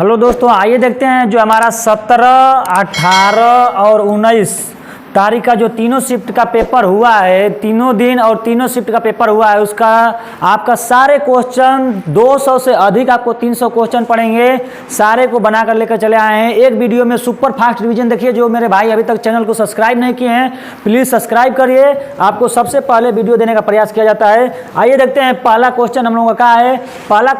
Hello दोस्तों, आइए देखते हैं जो हमारा 17, 18 और 19 तारीख का जो तीनों शिफ्ट का पेपर हुआ है, तीनों दिन और तीनों शिफ्ट का पेपर हुआ है, उसका आपका सारे क्वेश्चन 200 से अधिक आपको 300 क्वेश्चन पढ़ेंगे। सारे को बनाकर लेकर चले आए हैं एक वीडियो में। सुपर फास्ट रिवीजन देखिए। जो मेरे भाई अभी तक चैनल को सब्सक्राइब नहीं किए हैं, प्लीज़ सब्सक्राइब करिए। आपको सबसे पहले वीडियो देने का प्रयास किया जाता है। आइए देखते हैं पहला क्वेश्चन हम लोगों का है। पहला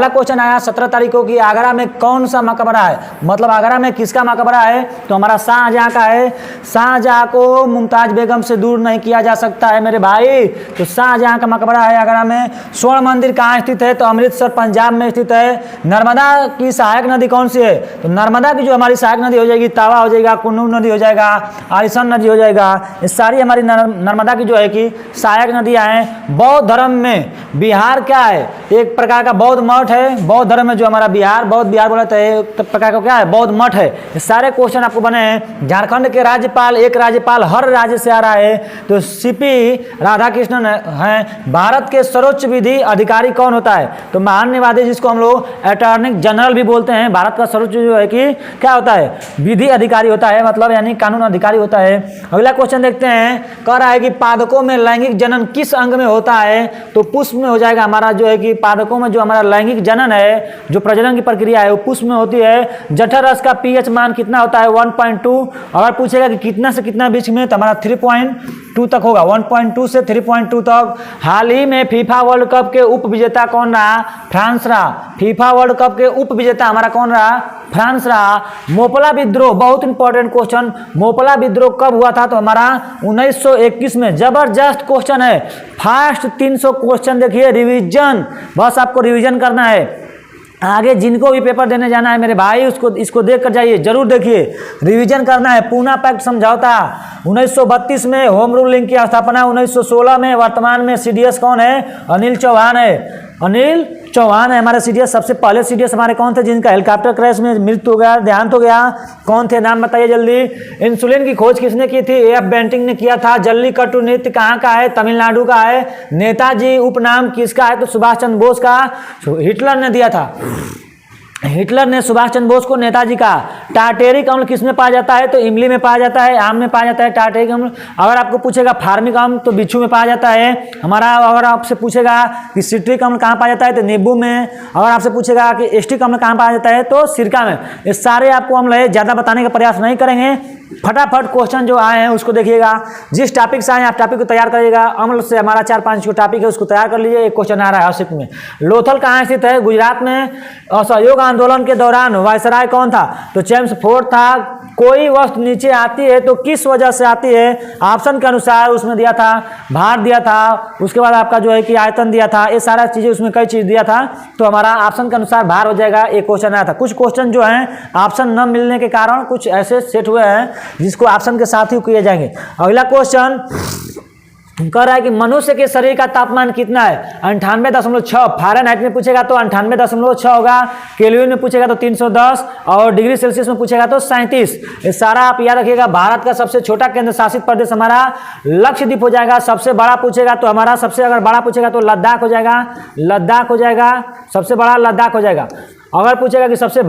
क्वेश्चन आया 17 तारीख को कि आगरा में कौन सा मकबरा है, मतलब आगरा में किसका मकबरा है। तो हमारा शाहजहाँ का है। शाहजहाँ को मुमताज बेगम से दूर नहीं किया जा सकता है मेरे भाई। तो शाहजहाँ का मकबरा है आगरा में। स्वर्ण मंदिर कहाँ स्थित है, तो अमृतसर पंजाब में स्थित है। नर्मदा की सहायक नदी कौन सी है, तो नर्मदा की जो हमारी सहायक नदी हो जाएगी तावा हो जाएगा, कुन्नू नदी हो जाएगा, आरिसन नदी हो जाएगा। ये सारी हमारी नर्मदा की जो है कि सहायक नदियाँ हैं। बौद्ध धर्म में बिहार क्या है, एक प्रकार का बौद्ध मठ है। बौद्ध धर्म में जो हमारा बिहार, बौद्ध बिहार बोला तो एक प्रकार का क्या है, बौद्ध मठ है। ये सारे क्वेश्चन आपको बने हैं। झारखंड के राज्यपाल, एक राज्यपाल हर राज्य से आ रहा है, तो सीपी राधाकृष्णन हैं। भारत के सर्वोच्च विधि अधिकारी कौन होता है, तो महान्यायवादी, जिसको हम लोग अटॉर्नी जनरल भी बोलते हैं। भारत का सर्वोच्च जो है कि क्या होता है, विधि अधिकारी होता है, मतलब यानी कानून अधिकारी होता है। अगला क्वेश्चन देखते हैं। कह रहा है कि पादकों में लैंगिक जनन किस अंग में होता है, तो पुष्प में हो जाएगा। हमारा जो है कि पादकों में जो हमारा लैंगिक जनन है, जो प्रजनन की प्रक्रिया है, वो पुष्प में होती है। जठर रस का पीएच मान कितना होता है, 1.2। अगर पूछेगा कि कितना से कितना बीच में, तो हमारा 3.2 तक होगा, 1.2 से 3.2 तक। हाल ही में फीफा वर्ल्ड कप के उप विजेता कौन रहा, फ्रांस रहा। फीफा वर्ल्ड कप के उप विजेता हमारा कौन रहा, फ्रांस रहा। मोपला विद्रोह, बहुत इंपॉर्टेंट क्वेश्चन। मोपला विद्रोह कब हुआ था, तो हमारा 1921 में। जबरदस्त क्वेश्चन है, फास्ट 300 क्वेश्चन देखिए, रिवीजन, बस आपको रिवीजन करना है। आगे जिनको भी पेपर देने जाना है मेरे भाई, इसको देख कर जाइए, जरूर देखिए, रिवीजन करना है। पूना पैक्ट समझौता 1932 में, होम रूलिंग की स्थापना 1916 में। वर्तमान में सीडीएस कौन है, अनिल चौहान है। अनिल चौहान है हमारे सीडीएस। सबसे पहले सीडीएस हमारे कौन थे, जिनका हेलीकॉप्टर क्रैश में मृत्यु हो गया, देहांत हो गया, कौन थे, नाम बताइए जल्दी। इंसुलिन की खोज किसने की थी, एफ बेंटिंग ने किया था। जल्लीकट्टू नृत्य कहाँ का है, तमिलनाडु का है। नेताजी उपनाम किसका है, तो सुभाष चंद्र बोस का, हिटलर ने दिया था। हिटलर ने सुभाष चंद्र बोस को नेताजी का। टार्टेरिक अम्ल किस में पाया जाता है, तो इमली में पाया जाता है, आम में पाया जाता है टार्टेरिक अम्ल। अगर आपको पूछेगा फार्मिक अम्ल, तो बिच्छू में पाया जाता है हमारा। अगर आपसे पूछेगा कि सिट्रिक अम्ल कहाँ पाया जाता है, तो नींबू में। अगर आपसे पूछेगा कि एस्टिक अम्ल कहाँ पाया जाता है, तो सिरका में। ये सारे आपको अम्ल है, ज़्यादा बताने का प्रयास नहीं करेंगे। फटाफट क्वेश्चन जो आए हैं उसको देखिएगा। जिस टॉपिक से आए आप टॉपिक को तैयार करिएगा। अम्ल से हमारा 4-5 टॉपिक है, उसको तैयार कर लीजिए। एक क्वेश्चन आ रहा है हर्षित में। लोथल कहाँ स्थित है, गुजरात में। असहयोग आंदोलन के दौरान वायसराय कौन था, तो चेम्सफोर्ड था। कोई वस्तु नीचे आती है तो किस वजह से आती है, ऑप्शन के अनुसार उसमें दिया था, भार दिया था, उसके बाद आपका जो है कि आयतन दिया था। ये सारा चीज़ें उसमें कई चीज़ दिया था, तो हमारा ऑप्शन के अनुसार भार हो जाएगा। एक क्वेश्चन आया था। कुछ क्वेश्चन जो हैं ऑप्शन न मिलने के कारण कुछ ऐसे सेट हुए हैं जिसको ऑप्शन के साथ ही किए जाएंगे। अगला क्वेश्चन कह रहा है कि मनुष्य के शरीर का तापमान कितना है, 98.6। फ़ारेनहाइट में पूछेगा तो 98.6 होगा। केल्विन में पूछेगा तो 310, और डिग्री सेल्सियस में पूछेगा तो 37। ये सारा आप याद रखिएगा। भारत का सबसे छोटा केंद्र शासित प्रदेश हमारा लक्षद्वीप हो जाएगा। सबसे बड़ा पूछेगा तो हमारा, सबसे अगर बड़ा पूछेगा तो लद्दाख हो जाएगा, लद्दाख हो जाएगा, सबसे बड़ा लद्दाख हो जाएगा। अगर पूछेगा कि सबसे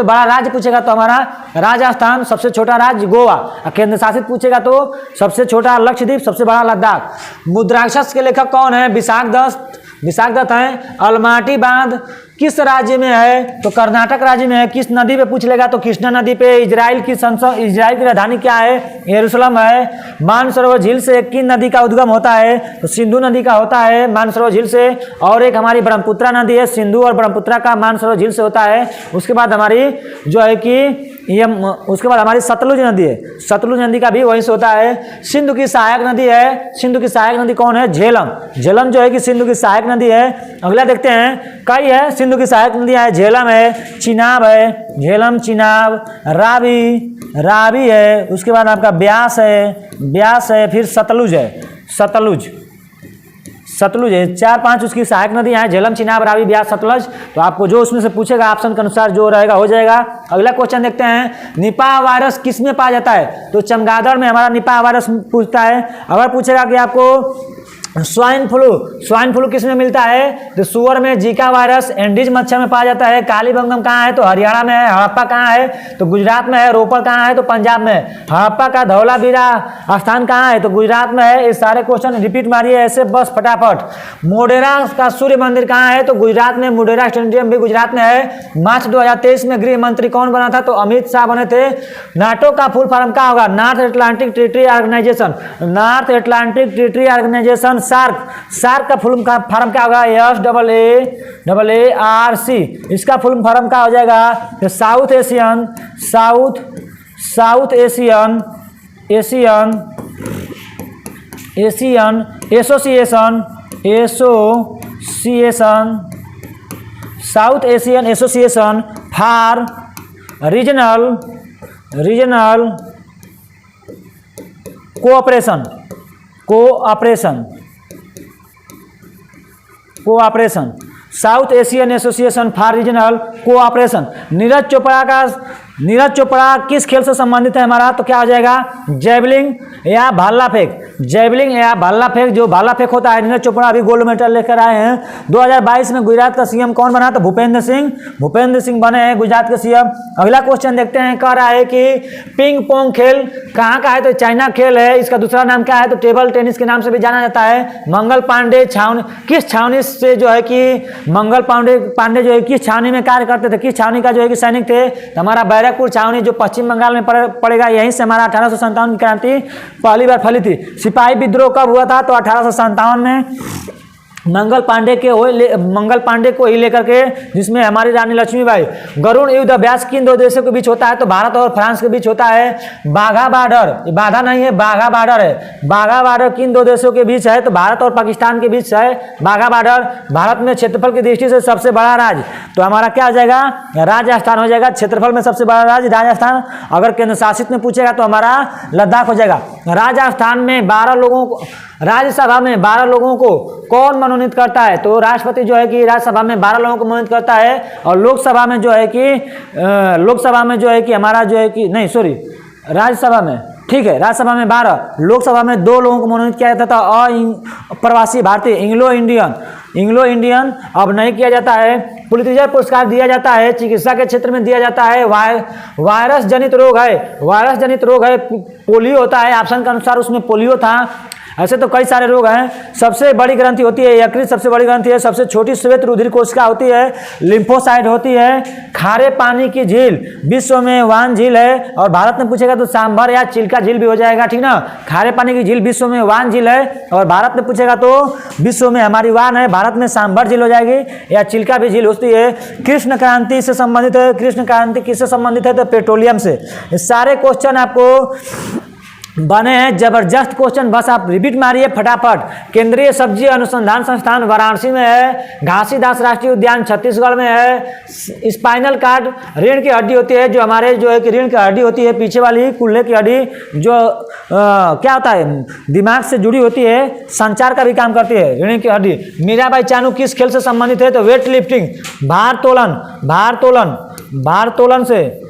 बड़ा राज्य पूछेगा तो हमारा राजस्थान, सबसे छोटा राज्य गोवा। केंद्र शासित पूछेगा तो सबसे छोटा लक्षद्वीप, सबसे बड़ा लद्दाख। मुद्राक्षस के लेखक कौन है, विशाख दत्त हैं। अलमाटी बांध किस राज्य में है, तो कर्नाटक राज्य में है। किस नदी पे पूछ लेगा, तो कृष्णा नदी पे। इजराइल की राजधानी क्या है, यरूशलेम है। मानसरोवर झील से किन नदी का उद्गम होता है, तो सिंधु नदी का होता है मानसरोवर झील से। और एक हमारी ब्रह्मपुत्रा नदी है, सिंधु और ब्रह्मपुत्रा का मानसरोवर झील से होता है। उसके बाद हमारी जो है कि उसके बाद हमारी सतलुज नदी है, सतलुज नदी का भी वहीं से होता है। सिंधु की सहायक नदी है, सिंधु की सहायक नदी कौन है, झेलम। झेलम जो है कि सिंधु की सहायक नदी है। अगला देखते हैं, कई है सिंधु की सहायक नदियाँ है। झेलम है, चिनाब है, झेलम, चिनाब, रावी है। उसके बाद आपका ब्यास है, फिर सतलुज है, सतलुज है। 4-5 उसकी सहायक नदियाँ हैं, झेलम, चिनाब, रावी, ब्यास, सतलुज। तो आपको जो उसमें से पूछेगा ऑप्शन के अनुसार जो रहेगा हो जाएगा। अगला क्वेश्चन देखते हैं। निपाह वायरस किस में पाया जाता है, तो चमगादड़ में हमारा निपाह वायरस पूछता है। अगर पूछेगा कि आपको स्वाइन फ्लू किस में मिलता है? तो सुअर में जीका वायरस, एंडीज मच्छर में पाया जाता है। कालीबंगम कहाँ है? तो हरियाणा में है। हड़प्पा कहाँ है? तो गुजरात में है। रोपड़ कहाँ है? तो पंजाब में है। हड़प्पा का धौलावीरा स्थान कहाँ है? तो गुजरात में है। ये सारे क्वेश्चन रिपीट मारिए ऐसे बस फटाफट। मोढेरा का सूर्य मंदिर कहाँ है? तो गुजरात में। मोढेरा स्टेडियम भी गुजरात में है। मार्च 2023 में गृह मंत्री कौन बना था? तो अमित शाह बने थे। नाटो का फुल फॉर्म क्या होगा? North Atlantic Treaty Organization. North Atlantic Treaty Organization SAARC का फुल फॉर्म क्या होगा? SAARC। इसका फुल फॉर्म क्या हो जाएगा? तो south Asian association for regional cooperation south Asian association for regional cooperation. Neeraj Chopra किस खेल से संबंधित है हमारा? तो क्या हो जाएगा? जेवलिंग या भाला फेंक। जो भाला फेंक होता है, नीरज चोपड़ा अभी गोल्ड मेडल लेकर आए हैं। 2022 में गुजरात का सीएम कौन बना? तो भूपेंद्र सिंह बने हैं गुजरात के सीएम। अगला क्वेश्चन देखते हैं। कह रहा है कि पिंग पोंग खेल कहाँ का है? तो चाइना खेल है। इसका दूसरा नाम क्या है? तो टेबल टेनिस के नाम से भी जाना जाता है। मंगल पांडे किस छावनी से जो है कि मंगल पांडे जो है किस छावनी में कार्य करते थे? किस छावनी का जो है कि सैनिक थे? तो हमारा बैरकपुर छावनी जो पश्चिम बंगाल में पड़ेगा। यहीं से हमारा 1857 की क्रांति पहली बार फैली थी। सिपाही विद्रोह कब हुआ था? तो 1857 में। मंगल पांडे को ही लेकर के, जिसमें हमारी रानी लक्ष्मीबाई। गरुड़ युद्ध अभ्यास किन दो देशों के बीच होता है? तो भारत और फ्रांस के बीच होता है। बाघा बॉर्डर, बाधा नहीं है, बाघा बॉर्डर है। बाघा बॉर्डर किन दो देशों के बीच है? तो भारत और पाकिस्तान के बीच है बाघा बॉर्डर। भारत में क्षेत्रफल की दृष्टि से सबसे बड़ा राज्य तो हमारा क्या हो जाएगा? राजस्थान हो जाएगा। क्षेत्रफल में सबसे बड़ा राज्य राजस्थान। अगर केंद्र शासित में पूछेगा तो हमारा लद्दाख हो जाएगा। राजस्थान में 12 लोगों को, राज्यसभा में 12 लोगों को कौन मनोनीत करता है? तो राष्ट्रपति जो है कि राज्यसभा में 12 लोगों को मनोनीत करता है। और लोकसभा में जो है कि हमारा जो है कि नहीं सॉरी राज्यसभा में, ठीक है, राज्यसभा में 12, लोकसभा में 2 लोगों को मनोनीत किया जाता था। अप्रवासी भारतीय इंग्लो इंडियन अब नहीं किया जाता है। पुलित्जर पुरस्कार दिया जाता है, चिकित्सा के क्षेत्र में दिया जाता है। वायरस जनित रोग है, पोलियो होता है। ऑप्शन के अनुसार उसमें पोलियो था। ऐसे तो कई सारे रोग हैं। सबसे बड़ी ग्रंथि होती है यकृत, सबसे बड़ी ग्रंथि है। सबसे छोटी श्वेत रुधिर कोशिका होती है लिम्फोसाइट होती है। खारे पानी की झील विश्व में वान झील है। और भारत में पूछेगा तो सांभर या चिल्का झील भी हो जाएगा, ठीक ना। खारे पानी की झील विश्व में वान झील है। और भारत में पूछेगा तो विश्व में हमारी वान है, भारत में सांभर झील हो जाएगी या चिल्का भी झील होती है। कृष्ण क्रांति से संबंधित है। कृष्ण क्रांति किससे संबंधित है? तो पेट्रोलियम से। ये सारे क्वेश्चन आपको बने हैं जबरदस्त क्वेश्चन, बस आप रिपीट मारिए फटाफट। केंद्रीय सब्जी अनुसंधान संस्थान वाराणसी में है। घासीदास राष्ट्रीय उद्यान छत्तीसगढ़ में है। स्पाइनल कार्ड रीढ़ की हड्डी होती है, जो हमारे जो है कि रीढ़ की हड्डी होती है, पीछे वाली कुल्ले की हड्डी जो क्या होता है दिमाग से जुड़ी होती है, संचार का भी काम करती है रीढ़ की हड्डी। मीराबाई चानू किस खेल से संबंधित है? तो वेट लिफ्टिंग, भारतोलन से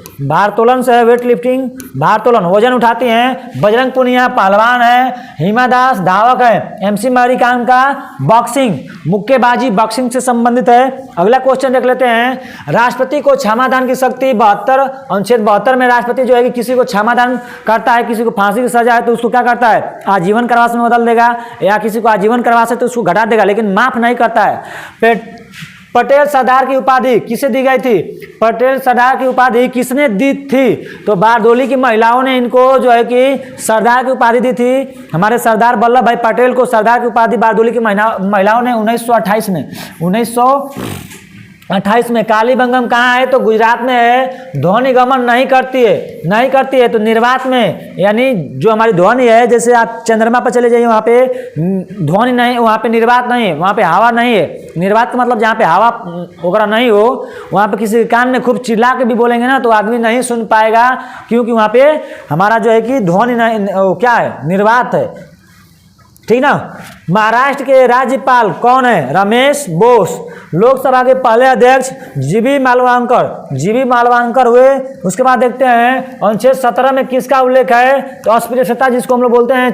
है। वेट लिफ्टिंग, भारतोलन वजन उठाती हैं। बजरंग पुनिया पहलवान है। हिमा दास धावक है। MC मैरी कॉम का बॉक्सिंग, मुक्केबाजी बॉक्सिंग से संबंधित है। अगला क्वेश्चन देख लेते हैं। राष्ट्रपति को क्षमादान की शक्ति 72 अनुच्छेद 72 में राष्ट्रपति जो है कि किसी को क्षमादान करता है, किसी को फांसी की सजा है तो उसको क्या करता है? आजीवन कारावास में बदल देगा, या किसी को आजीवन कारावास है तो उसको घटा देगा, लेकिन माफ नहीं करता है। पटेल सरदार की उपाधि किसे दी गई थी? पटेल सरदार की उपाधि किसने दी थी? तो बारडोली की महिलाओं ने इनको जो है कि सरदार की उपाधि दी थी। हमारे सरदार वल्लभ भाई पटेल को सरदार की उपाधि बारडोली की महिलाओं ने 1928 में। कालीबंगम कहाँ है? तो गुजरात में है। ध्वनि गमन नहीं करती है तो निर्वात में, यानी जो हमारी ध्वनि है, जैसे आप चंद्रमा पर चले जाइए, वहाँ पे ध्वनि नहीं, वहाँ पे निर्वात नहीं है, वहाँ पे हवा नहीं है। निर्वात का मतलब जहाँ पे हवा वगैरह नहीं हो, वहाँ पे किसी कान में खूब चिल्ला के भी बोलेंगे ना तो आदमी नहीं सुन पाएगा, क्योंकि वहाँ पे हमारा जो है कि ध्वनि नहीं, क्या है? निर्वात है, ठीक ना। महाराष्ट्र के राज्यपाल कौन है? रमेश बोस। लोकसभा के पहले अध्यक्ष जीबी मालवांकर हुए। उसके बाद देखते हैं अनुच्छेद 17 में किसका उल्लेख है? तो अस्पृश्यता, जिसको हम लोग बोलते हैं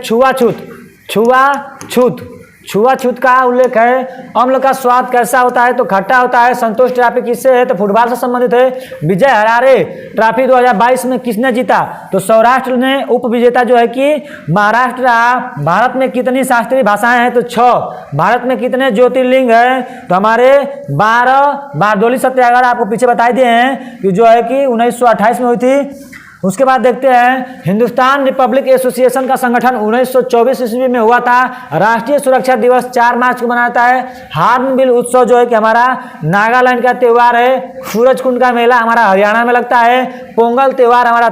छुआछूत का उल्लेख है। अम्ल का स्वाद कैसा होता है? तो खट्टा होता है। संतोष ट्रॉफी किससे है? तो फुटबॉल से संबंधित है। विजय हरारे ट्रॉफी 2022 में किसने जीता? तो सौराष्ट्र ने उप विजेता जो है कि महाराष्ट्र रहा। भारत में कितनी शास्त्रीय भाषाएं हैं? तो 6। भारत में कितने ज्योतिर्लिंग है? तो हमारे 12। बारडोली सत्याग्रह आपको पीछे बता दिए हैं कि जो है कि 1928 में हुई थी। उसके बाद देखते हैं हिंदुस्तान रिपब्लिक एसोसिएशन का संगठन 1924 ईस्वी में हुआ था। राष्ट्रीय सुरक्षा दिवस 4 मार्च को मनाता है। हार्नबिल उत्सव जो है कि हमारा नागालैंड का त्यौहार है। सूरजकुंड का मेला हमारा हरियाणा में लगता है। पोंगल त्यौहार हमारा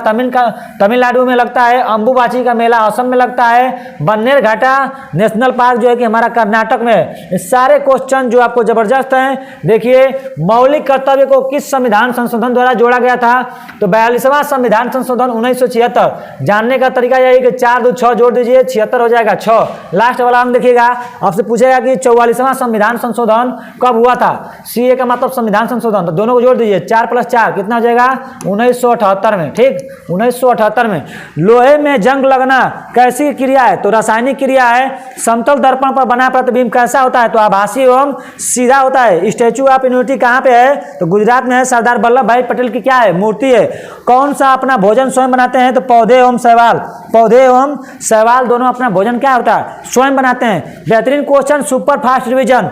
तमिलनाडु में लगता है। अंबुबाची का मेला असम में लगता है। बन्नेर घाटा नेशनल पार्क जो है कि हमारा कर्नाटक में है। इस सारे क्वेश्चन जो आपको जबरदस्त हैं। देखिए, मौलिक कर्तव्य को किस संविधान संशोधन द्वारा जोड़ा गया था? तो 42वां संविधान संशोधन 1976। जानने का तरीका यही कि 4 2 6 जोड़ दीजिए, 76 हो जाएगा 6। लास्ट वाला हम देखिएगा, आपसे पूछेगा कि 44वां संविधान संशोधन कब हुआ था? सीए का मतलब संविधान संशोधन, तो दोनों को जोड़ दीजिए, 4 + 4 कितना हो जाएगा? 1978 में। ठीक, 1978 में। लोहे में जंग लगना कैसी क्रिया है? तो रासायनिक क्रिया है। समतल दर्पण पर बना प्रतिबिंब कैसा होता है? तो आभासी एवं सीधा होता है। स्टैचू ऑफ यूनिटी कहाँ पे है? तो गुजरात में है। सरदार वल्लभ भाई पटेल की क्या है? मूर्ति है। कौन सा अपना भोजन स्वयं बनाते हैं? तो पौधे एवं शैवाल। पौधे एवं शैवाल दोनों अपना भोजन क्या होता है? स्वयं बनाते हैं। बेहतरीन क्वेश्चन, सुपर फास्ट रिवीजन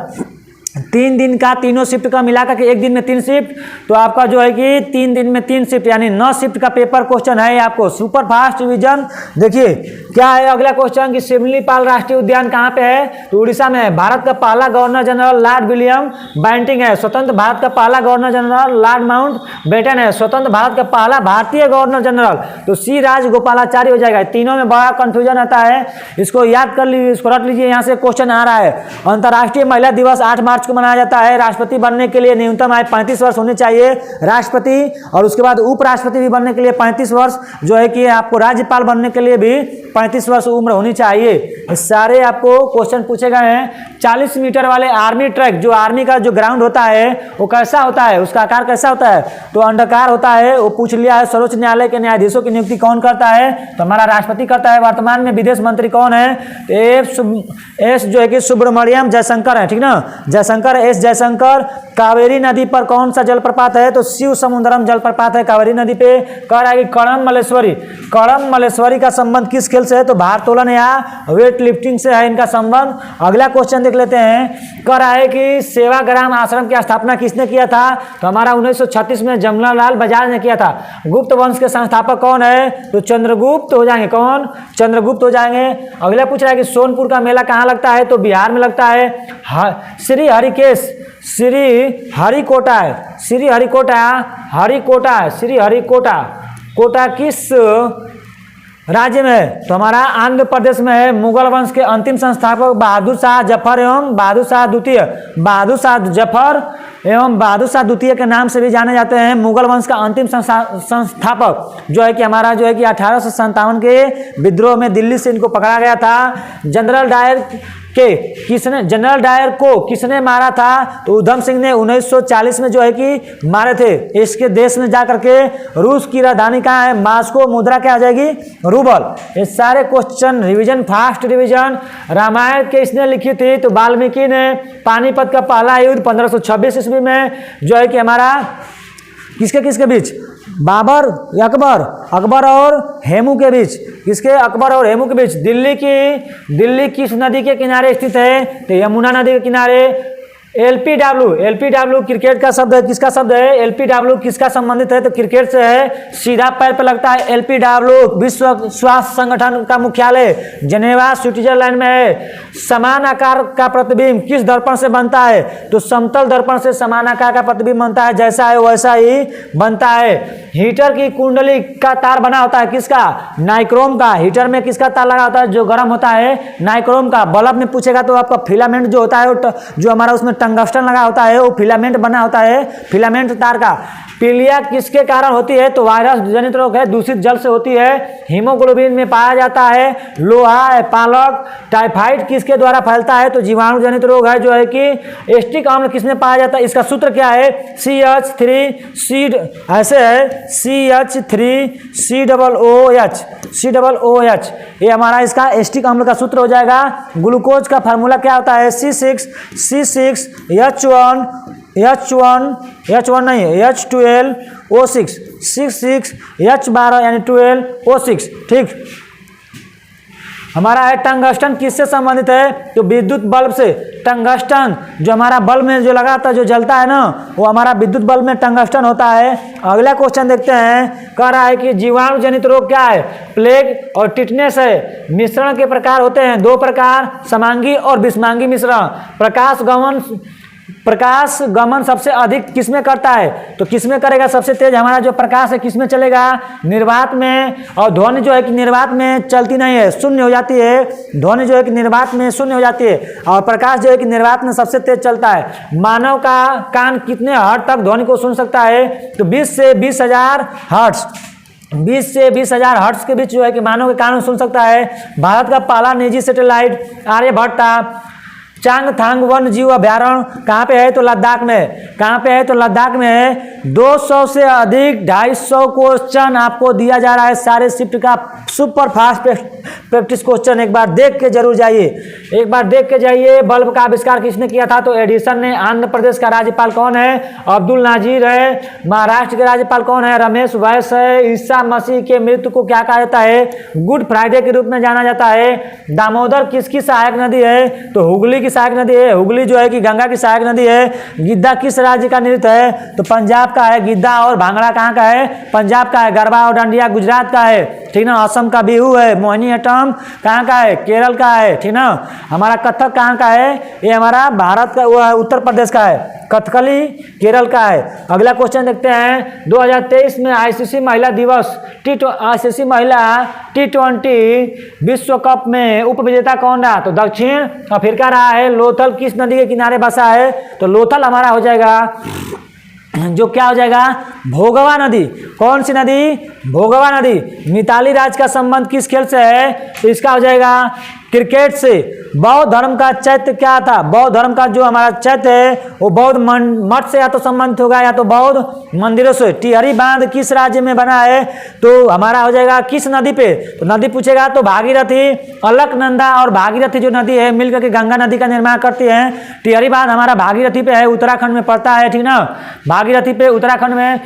3 दिन का, तीनों शिफ्ट का मिलाकर के 1 दिन में 3 शिफ्ट। तो आपका जो है कि 3 दिन में 3 शिफ्ट यानी 9 शिफ्ट का पेपर क्वेश्चन है आपको सुपर फास्ट रिवीजन। देखिए क्या है अगला क्वेश्चन कि सिमलीपाल राष्ट्रीय उद्यान कहाँ पे है? तो उड़ीसा में है। भारत का पहला governor general lord William Bentinck है। स्वतंत्र भारत का पहला governor general lord Mountbatten है। स्वतंत्र भारत का पहला भारतीय गवर्नर जनरल तो सी राजगोपालाचारी हो जाएगा। तीनों में बड़ा कंफ्यूजन आता है, इसको याद कर लीजिए, इसको रख लीजिए। यहाँ से क्वेश्चन आ रहा है। अंतर्राष्ट्रीय महिला दिवस 8 मार्च को मनाया जाता है। राष्ट्रपति बनने के लिए न्यूनतम आयु 35 वर्ष होनी चाहिए राष्ट्रपति, और उसके बाद उपराष्ट्रपति भी बनने के लिए 35 वर्ष, जो है कि आपको राज्यपाल बनने के लिए भी 35 वर्ष उम्र होनी चाहिए। सारे आपको क्वेश्चन पूछे गए हैं। 40 मीटर वाले आर्मी ट्रैक, जो आर्मी का जो ग्राउंड होता है वो कैसा होता है? उसका आकार कैसा होता है? तो अंडाकार होता है। वो पूछ लिया है। सर्वोच्च न्यायालय के न्यायाधीशों की नियुक्ति कौन करता है? तो हमारा राष्ट्रपति करता है। वर्तमान में विदेश मंत्री कौन है? एस जो है कि सुब्रमण्यम जयशंकर है। ठीक ना, जयशंकर, एस जयशंकर। कावेरी नदी पर कौन सा जलप्रपात है? तो शिव समुद्रम जलप्रपात है कावेरी नदी पे। कह रहा है कि कड़म मल्लेश्वरी, कड़म मल्लेश्वरी का संबंध किस खेल से है? तो भारोत्तोलन या वेट लिफ्टिंग से है इनका संबंध। अगला क्वेश्चन देख लेते हैं। कह रहा है कि सेवाग्राम आश्रम की स्थापना किसने किया था? तो हमारा 1936 में जमनालाल बजाज ने किया था। गुप्त वंश के संस्थापक कौन है? तो चंद्रगुप्त हो जाएंगे। कौन? चंद्रगुप्त हो जाएंगे। अगला पूछ रहा है कि सोनपुर का मेला कहाँ लगता है? तो बिहार में लगता है। श्री हरिकेश, श्री हरिकोटा है। श्री हरिकोटा, हरिकोटा है। श्री हरिकोटा, कोटा किस राज्य में है? तो हमारा आंध्र प्रदेश में है। मुगल वंश के अंतिम संस्थापक बहादुर शाह जफर एवं बहादुर शाह द्वितीय, बहादुर शाह जफर एवं बहादुर शाह द्वितीय के नाम से भी जाने जाते हैं। मुगल वंश का अंतिम संस्थापक जो है कि हमारा जो है कि 1857 के विद्रोह में दिल्ली से इनको पकड़ा गया था। जनरल डायर जनरल डायर को किसने मारा था? तो उधम सिंह ने 1940 में जो है कि मारे थे। इसके देश में जाकर के रूस की राजधानी कहाँ है? मास्को। मुद्रा क्या आ जाएगी? रूबल। ये सारे question revision, fast revision. Ramayana के इसने लिखी थी? तो वाल्मीकि ने। पानीपत का पहला युद्ध 1526 ईस्वी में जो है कि हमारा किसके किसके बीच? बाबर, अकबर, अकबर और हेमू के बीच। किसके? अकबर और हेमू के बीच। दिल्ली किस नदी के किनारे स्थित है? तो यमुना नदी के किनारे। एलपीडब्ल्यू क्रिकेट का शब्द है। किसका शब्द है? एलपीडब्ल्यू किसका संबंधित है? तो क्रिकेट से है। सीधा पैर पे लगता है एलपीडब्ल्यू। विश्व स्वास्थ्य संगठन का मुख्यालय जेनेवा स्विट्जरलैंड में है। समान आकार का प्रतिबिंब किस दर्पण से बनता है? तो समतल दर्पण से समान आकार का प्रतिबिंब बनता है। जैसा है वैसा ही बनता है। हीटर की कुंडली का तार बना होता है किसका? नाइक्रोम का। हीटर में किसका तार लगा होता है? जो गर्म होता है नाइक्रोम का। बल्ब में पूछेगा तो आपका फिलामेंट जो होता है जो हमारा उसमें टंगस्टन लगा होता है वो फिलामेंट बना होता है, फिलामेंट तार का। पीलिया किसके कारण होती है? तो वायरस जनित रोग है। दूषित जल से होती है। हीमोग्लोबिन में पाया जाता है। लोहा, पालक। टाइफाइड किसके द्वारा फैलता है? तो जीवाणु जनित रोग है जो है कि एस्टिक अम्ल किसमें पाया जाता है? इसका सूत्र क्या है? CH3 सीड ऐसे है। CH3COOH, ये हमारा इसका एसिटिक अम्ल का सूत्र हो जाएगा। ग्लूकोज का फार्मूला क्या होता है? H12O6, 66H12 यानी 12O6। ठीक, हमारा है टंगस्टन किससे संबंधित है? तो विद्युत बल्ब से। टंगस्टन जो हमारा बल्ब में जो लगाता है, जो जलता है ना, वो हमारा विद्युत बल्ब में टंगस्टन होता है। अगला क्वेश्चन देखते हैं, कह रहा है कि जीवाणु जनित रोग क्या है? प्लेग और टिटनेस है। मिश्रण के प्रकार होते हैं 2 प्रकार, समांगी और विषमांगी मिश्रण। प्रकाश गमन सबसे अधिक किसमें करता है? तो किसमें करेगा सबसे तेज? हमारा जो प्रकाश है किसमें चलेगा? निर्वात में। और ध्वनि जो है कि निर्वात में चलती नहीं है, शून्य हो जाती है। ध्वनि जो है कि निर्वात में शून्य हो जाती है, और प्रकाश जो है कि निर्वात में सबसे तेज चलता है। मानव का कान कितने हर्ट्ज तक ध्वनि को सुन सकता है? तो 20 से 20,000 हर्ट्ज। 20 से 20,000 हर्ट्ज के बीच जो है कि मानव के कान सुन सकता है। भारत का पहला निजी सैटेलाइट आर्यभट्ट था। चांगथांग वन्य जीव अभ्यारण्य कहाँ पे है? तो लद्दाख में। कहाँ पे है? तो लद्दाख में है। 200 से अधिक 250 क्वेश्चन आपको दिया जा रहा है सारे शिफ्ट का सुपर फास्ट प्रैक्टिस क्वेश्चन। एक बार देख के जरूर जाइए, एक बार देख के जाइए। बल्ब का आविष्कार किसने किया था? तो एडिसन ने। आंध्र प्रदेश का राज्यपाल कौन है? अब्दुल नाजीर है। महाराष्ट्र के राज्यपाल कौन है? रमेश बैस है। ईसा मसीह के मृत्यु को क्या कहा जाता है? गुड फ्राइडे के रूप में जाना जाता है। दामोदर किसकी सहायक नदी है? तो हुगली की सहायक नदी है। हुगली जो है कि गंगा की सहायक नदी है। गिद्धा किस राज्य का नृत्य है? तो पंजाब का है। गिद्धा और भांगड़ा कहाँ का है? पंजाब का है। गरबा और डांडिया गुजरात का है। ठीक ना। असम का बिहू है। मोहिनीअट्टम कहाँ का है? केरल का है। ठीक ना। हमारा कथक कहाँ का है? ये हमारा भारत का, वो है उत्तर प्रदेश का है। कथकली केरल का है। अगला क्वेश्चन देखते हैं, 2023 में आईसीसी महिला दिवस आईसीसी महिला T20 विश्व कप में उप विजेता कौन रहा? तो दक्षिण अफ्रीका रहा है। लोथल किस नदी के किनारे बसा है? तो लोथल हमारा हो जाएगा जो क्या हो जाएगा? भोगवा नदी। कौन सी नदी? भोगवा नदी। मिताली राज का संबंध किस खेल से है? तो इसका हो जाएगा क्रिकेट से। बौद्ध धर्म का चैत्य क्या था? बौद्ध धर्म का जो हमारा चैत्य है वो बौद्ध मठ से या तो संबंधित होगा या तो बौद्ध मंदिरों से। टिहरी बांध किस राज्य में बना है? तो हमारा हो जाएगा किस नदी पे? तो नदी पूछेगा तो भागीरथी। अलकनंदा और भागीरथी जो नदी है मिलकर के गंगा नदी का निर्माण करती है। टिहरी बांध हमारा भागीरथी पे है, उत्तराखंड में पड़ता है। ठीक ना। भागीरथी पे उत्तराखंड में।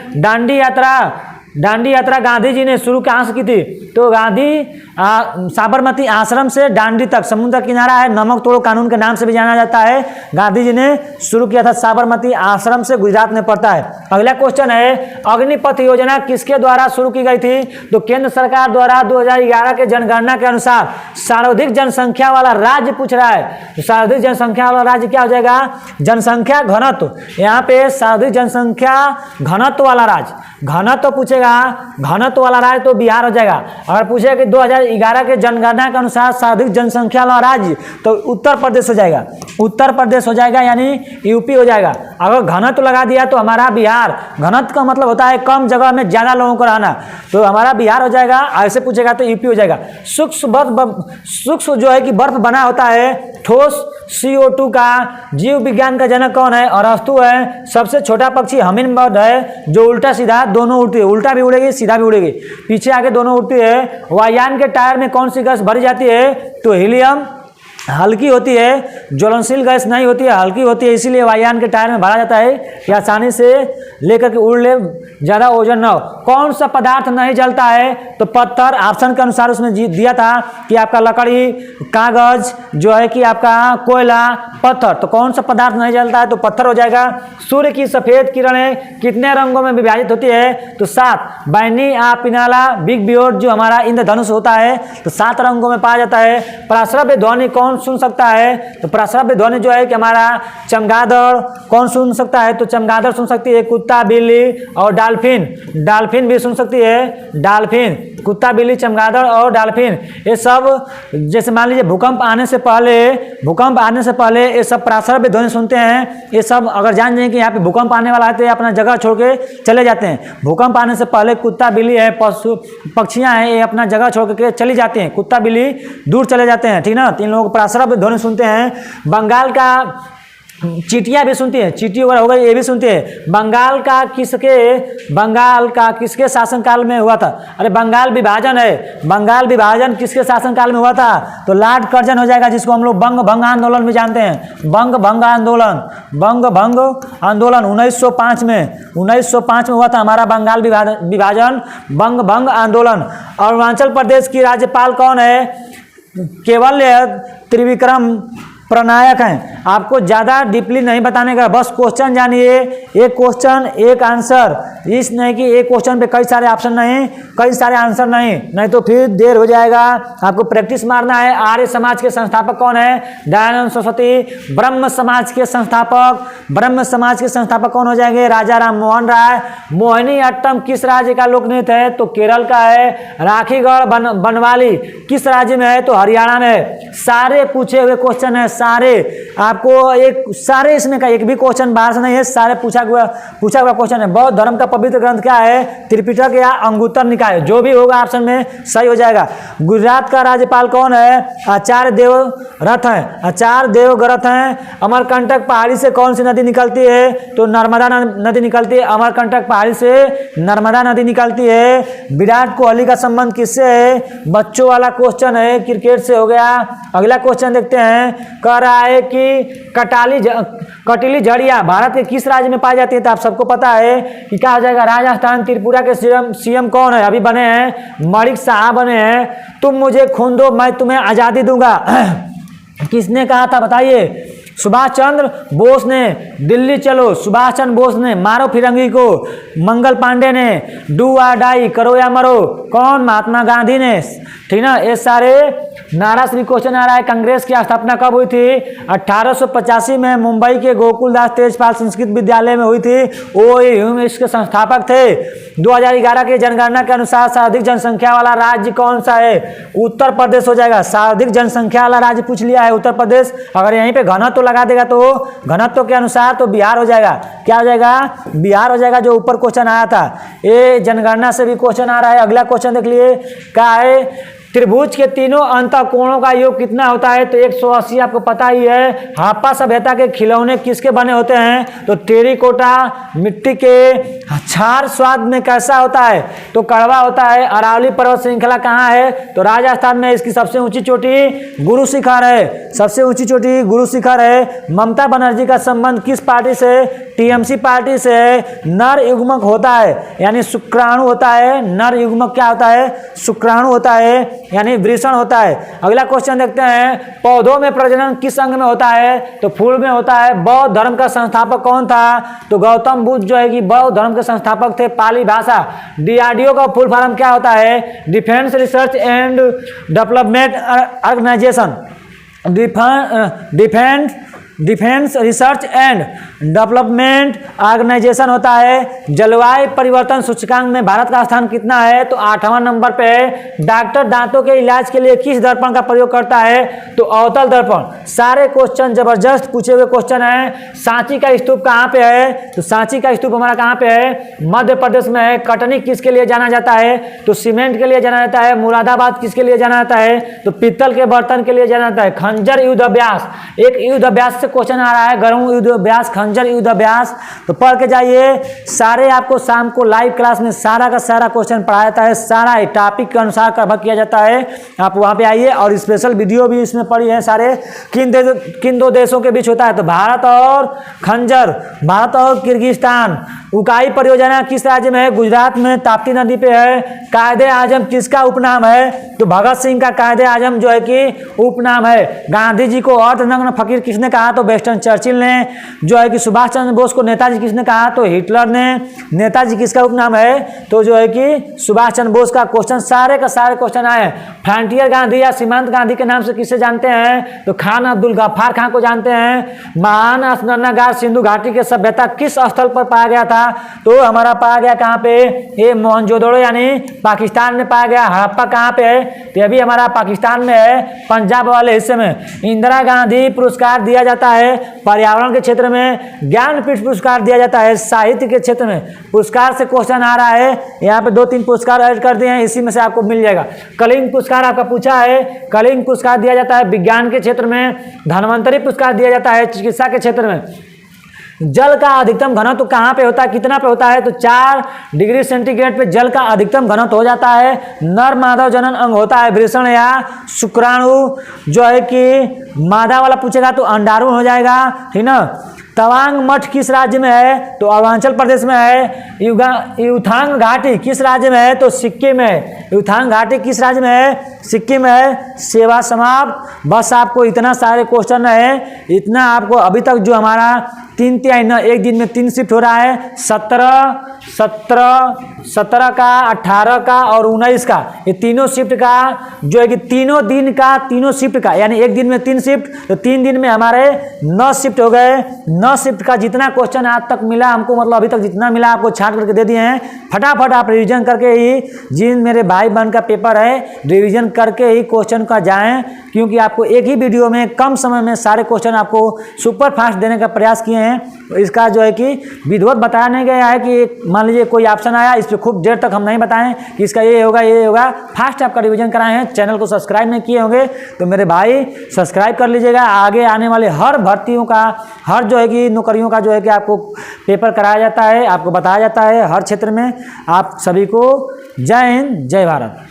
दांडी यात्रा गांधी जी ने शुरू कहाँ से की थी? तो गांधी साबरमती आश्रम से दांडी तक, समुद्र किनारा है, नमक तोड़ो कानून के नाम से भी जाना जाता है। गांधी जी ने शुरू किया था साबरमती आश्रम से, गुजरात में पड़ता है। अगला क्वेश्चन है, अग्निपथ योजना किसके द्वारा शुरू की गई थी? तो केंद्र सरकार द्वारा 2011 के जनगणना के अनुसार सर्वाधिक जनसंख्या वाला राज्य पूछ रहा है। तो सर्वाधिक जनसंख्या वाला राज्य क्या हो जाएगा? जनसंख्या घनत्व। यहाँ पे सर्वाधिक जनसंख्या घनत्व वाला राज्य, घनत्व पूछेगा। घनत्व वाला राज्य तो बिहार हो जाएगा। अगर पूछे कि 2011 के जनगणना के अनुसार सर्वाधिक जनसंख्या वाला राज्य, तो उत्तर प्रदेश हो जाएगा। उत्तर प्रदेश हो जाएगा यानी यूपी हो जाएगा। अगर घनत्व लगा दिया तो हमारा बिहार। घनत्व का मतलब होता है कम जगह में ज्यादा लोगों को रहना, तो हमारा बिहार हो जाएगा। ऐसे पूछेगा तो यूपी हो जाएगा। सूक्ष्म जो है कि बर्फ बना होता है, ठोस CO2 का जीव विज्ञान का जनक कौन है? अरस्तु है। सबसे छोटा पक्षी हमिंग बर्ड है, जो उल्टा सीधा दोनों उड़ती है। उल्टा भी उड़ेगी, सीधा भी उड़ेगी, पीछे आगे दोनों उड़ती है। वायुयान के टायर में कौन सी गैस भरी जाती है? तो हीलियम। हल्की होती है, ज्वलनशील गैस नहीं होती है, हल्की होती है, इसीलिए वायुयान के टायर में भरा जाता है कि आसानी से लेकर के उड़ ले, ज़्यादा ओजन न हो। कौन सा पदार्थ नहीं जलता है? तो पत्थर। ऑप्शन के अनुसार उसमें दिया था कि आपका लकड़ी, कागज, जो है कि आपका कोयला, पत्थर। तो कौन सा पदार्थ नहीं जलता है? तो पत्थर हो जाएगा। सूर्य की सफ़ेद किरणें कितने रंगों में विभाजित होती है? तो 7। बैनी, पिनाला, बिग बियोड जो हमारा इंद्रधनुष होता है, तो 7 रंगों में पाया जाता है। प्राश्रव्य ध्वनि कौन सुन सकता है? तो प्राश्रव्य ध्वनि जो है कि हमारा चमगादड़। कौन सुन सकता है? तो चमगादड़ सुन सकती है, कुत्ता, बिल्ली और डॉल्फिन। डॉल्फिन भी सुन सकती है, डॉल्फिन। कुत्ता, बिल्ली, चमगादड़ और डॉल्फिन, ये सब जैसे मान लीजिए भूकंप आने से पहले ये सब प्राश्रव्य ध्वनि सुनते हैं। ये सब अगर जान जाए कि यहाँ पे भूकंप आने वाला है तो ये अपना जगह छोड़ के चले जाते हैं। भूकंप आने से पहले कुत्ता, बिल्ली है, पशु पक्षियाँ हैं, ये अपना जगह छोड़ के चली जाती हैं। कुत्ता, बिल्ली दूर चले जाते हैं। ठीक ना। 3 लोग प्राश्रव्य ध्वनि सुनते हैं। बंगाल का चींटियाँ भी सुनती हैं, चींटी वगैरह हो गई, ये भी सुनती है। बंगाल का किसके शासनकाल में हुआ था? अरे बंगाल विभाजन है, बंगाल विभाजन किसके शासनकाल में हुआ था? तो लॉर्ड कर्जन हो जाएगा, जिसको हम लोग बंग भंग आंदोलन भी जानते हैं। बंग भंग आंदोलन 1905 में हुआ था हमारा बंगाल विभाजन, बंग भंग आंदोलन। अरुणाचल प्रदेश की राज्यपाल कौन है? केवल त्रिविक्रम प्रनायक हैं। आपको ज़्यादा डीपली नहीं बताने का, बस क्वेश्चन जानिए, एक क्वेश्चन एक आंसर। इस नहीं कि एक क्वेश्चन पे कई सारे ऑप्शन नहीं, कई सारे आंसर नहीं तो फिर देर हो जाएगा। आपको प्रैक्टिस मारना है। आर्य समाज के संस्थापक कौन है? दयानंद सरस्वती। ब्रह्म समाज के संस्थापक कौन हो जाएंगे? राजा राम मोहन राय। मोहिनी अट्टम किस राज्य का लोक नृत्य है? तो केरल का है। राखीगढ़ बनवाली किस राज्य में है? तो हरियाणा में है। सारे पूछे हुए क्वेश्चन है, सारे आपको सारे इसमें का एक भी क्वेश्चन बाहर से नहीं है, सारे पूछा हुआ क्वेश्चन है। बौद्ध धर्म का पवित्र ग्रंथ क्या है? त्रिपिटक या अंगुत्तर निकाय, जो भी होगा ऑप्शन में सही हो जाएगा। गुजरात का राज्यपाल कौन है? आचार्य देवव्रत हैं। आचार्य देवव्रत हैं। अमरकंटक पहाड़ी से कौन सी नदी निकलती है? तो नर्मदा नदी निकलती है। अमरकंटक पहाड़ी से नर्मदा नदी निकलती है। विराट कोहली का संबंध किससे है? बच्चों वाला क्वेश्चन है, क्रिकेट से हो गया। अगला क्वेश्चन देखते हैं। कह रहा है कि कटीली झड़िया भारत के किस राज्य में पाई जाती है? तो आप सबको पता है कि क्या हो जाएगा? राजस्थान। त्रिपुरा के सीएम कौन है? अभी बने हैं माणिक साहब बने हैं। तुम मुझे खून दो, मैं तुम्हें आज़ादी दूंगा। किसने कहा था बताइए? सुभाष चंद्र बोस ने। दिल्ली चलो सुभाष चंद्र बोस ने। मारो फिरंगी को मंगल पांडे ने। डू और डाई, करो या मरो, कौन? महात्मा गांधी ने। ठीक ना? ये सारे नारा श्री क्वेश्चन आ रहा है। कांग्रेस की स्थापना कब हुई थी? 1885 में मुंबई के गोकुलदास तेजपाल संस्कृत विद्यालय में हुई थी। वो इसके संस्थापक थे। 2011 की जनगणना के अनुसार सर्वाधिक जनसंख्या वाला राज्य कौन सा है? उत्तर प्रदेश हो जाएगा। सर्वाधिक जनसंख्या वाला राज्य पूछ लिया है उत्तर प्रदेश। अगर यहीं पे घनत्व लगा देगा तो घनत्व के अनुसार तो बिहार हो जाएगा। क्या हो जाएगा? बिहार हो जाएगा, जो ऊपर क्वेश्चन आया था। ये जनगणना से भी क्वेश्चन आ रहा है। अगला क्वेश्चन देख लिए, क्या है? त्रिभुज के तीनों अंतःकोणों का योग कितना होता है? तो 180। आपको पता ही है। हड़प्पा सभ्यता के खिलौने किसके बने होते हैं? तो टेराकोटा मिट्टी के। क्षार स्वाद में कैसा होता है? तो कड़वा होता है। अरावली पर्वत श्रृंखला कहाँ है? तो राजस्थान में। इसकी सबसे ऊंची चोटी गुरु शिखर है। सबसे ऊंची चोटी गुरु शिखर है। ममता बनर्जी का संबंध किस पार्टी से? टीएमसी पार्टी से। नर युग्मक होता है, यानी शुक्राणु होता है। नर युग्मक क्या होता है? शुक्राणु होता है, यानी वृषण होता है। अगला क्वेश्चन देखते हैं। पौधों में प्रजनन किस अंग में होता है? तो फूल में होता है। बौद्ध धर्म का संस्थापक कौन था? तो गौतम बुद्ध जो है कि बौद्ध धर्म के संस्थापक थे। पाली भाषा। डीआरडीओ का फुल फॉर्म क्या होता है? Defence research and development organisation. Defence research and development organisation होता है। जलवायु परिवर्तन सूचकांक में भारत का स्थान कितना है? तो 8वां नंबर पे है। डॉक्टर दांतों के इलाज के लिए किस दर्पण का प्रयोग करता है? तो अवतल दर्पण। सारे क्वेश्चन जबरदस्त पूछे हुए क्वेश्चन हैं। सांची का स्तूप कहाँ पे है? तो सांची का स्तूप हमारा कहाँ पे है? मध्य प्रदेश में है। कटनी किसके लिए जाना जाता है? तो सीमेंट के लिए जाना जाता है। मुरादाबाद किसके लिए जाना जाता है? तो पीतल के बर्तन के लिए जाना जाता है। खंजर युद्ध अभ्यास, एक युद्ध अभ्यास से क्वेश्चन आ रहा है। गरुड़ युद्ध अभ्यास, खंजर युद्ध अभ्यास। तो पढ़ के जाइए। सारे आपको शाम को लाइव क्लास में सारा का सारा क्वेश्चन पढ़ाया जाता है। सारा टॉपिक के अनुसार कवर किया जाता है। आप वहाँ पे आइए। और स्पेशल वीडियो भी इसमें पड़ी है सारे। किन दो देशों के बीच होता है? तो भारत और खंजर, भारत और किर्गिस्तान। उकाई परियोजना किस राज्य में है? गुजरात में, ताप्ती नदी पे है। कायदे आजम किसका उपनाम है? तो भगत सिंह का कायदे आजम जो है कि उपनाम है। गांधी जी को अर्धनग्न फकीर किसने कहा? तो वेस्टर्न चर्चिल ने। जो है कि सुभाष चंद्र बोस को नेताजी किसने कहा? तो हिटलर ने। नेताजी किसका उपनाम है? तो जो है कि सुभाष चंद्र बोस का। क्वेश्चन सारे का सारे क्वेश्चन आए। फ्रंटियर गांधी या सीमांत गांधी के नाम से किसे जानते हैं? तो खान अब्दुल गफ्फार खान को जानते हैं। महान स्नानागार सिंधु घाटी के सभ्यता किस स्थल पर पाया गया था? होगा। तो हमारा पाया गया कहाँ पे, ये मोहनजोदड़ो यानी पाकिस्तान में पाया गया। हड़प्पा कहाँ पे है, तो अभी हमारा पाकिस्तान में है, पंजाब वाले हिस्से में। इंदिरा गांधी पुरस्कार दिया जाता है पर्यावरण के क्षेत्र में, ज्ञानपीठ पुरस्कार दिया जाता है साहित्य के क्षेत्र में। पुरस्कार से क्वेश्चन आ रहा है, यहाँ पे 2-3 पुरस्कार ऐड कर दिए हैं, इसी में से आपको मिल जाएगा। कलिंग पुरस्कार आपका पूछा है, कलिंग पुरस्कार दिया जाता है विज्ञान के क्षेत्र में। धन्वंतरी पुरस्कार दिया जाता है चिकित्सा के क्षेत्र में। जल का अधिकतम घनत्व तो कहाँ पे होता है, कितना पे होता है, तो 4 डिग्री सेंटीग्रेड पे जल का अधिकतम घनत्व हो जाता है। नर माधव जनन अंग होता है वृषण या शुक्राणु। जो है कि मादा वाला पूछेगा तो अंडाणु हो जाएगा, ठीक ना। तवांग मठ किस राज्य में है, तो अरुणाचल प्रदेश में है। युथांग घाटी किस राज्य में है, तो सिक्किम में है। युथांग घाटी किस राज्य में है, सिक्किम में है। सेवा समाप्त। बस आपको इतना सारे क्वेश्चन है, इतना आपको अभी तक जो हमारा 3 तिहाई न, एक दिन में 3 शिफ्ट हो रहा है, 17 का, 18 का और 19 का, ये तीनों शिफ्ट का जो है कि तीनों दिन का तीनों शिफ्ट का, यानी एक दिन में 3 शिफ्ट, तो 3 दिन में हमारे 9 शिफ्ट हो गए। 9 शिफ्ट का जितना क्वेश्चन आज तक मिला हमको, मतलब अभी तक जितना मिला आपको छांट करके दे दिए हैं। फटाफट आप रिवीजन करके ही, जिन मेरे भाई बहन का पेपर है, रिवीजन करके ही क्वेश्चन का जाएं, क्योंकि आपको एक ही वीडियो में कम समय में सारे क्वेश्चन आपको सुपर फास्ट देने का प्रयास किए हैं। इसका जो है कि विधिवत बताया नहीं गया है कि मान लीजिए कोई ऑप्शन आया, इस पर खूब देर तक हम नहीं बताएं कि इसका ये होगा ये होगा। फास्ट आपका रिवीजन कराए हैं। चैनल को सब्सक्राइब नहीं किए होंगे तो मेरे भाई सब्सक्राइब कर लीजिएगा। आगे आने वाले हर भर्तियों का, हर जो है कि नौकरियों का जो है कि आपको पेपर कराया जाता है, आपको बताया जाता है हर क्षेत्र में। आप सभी को जय हिंद, जय भारत।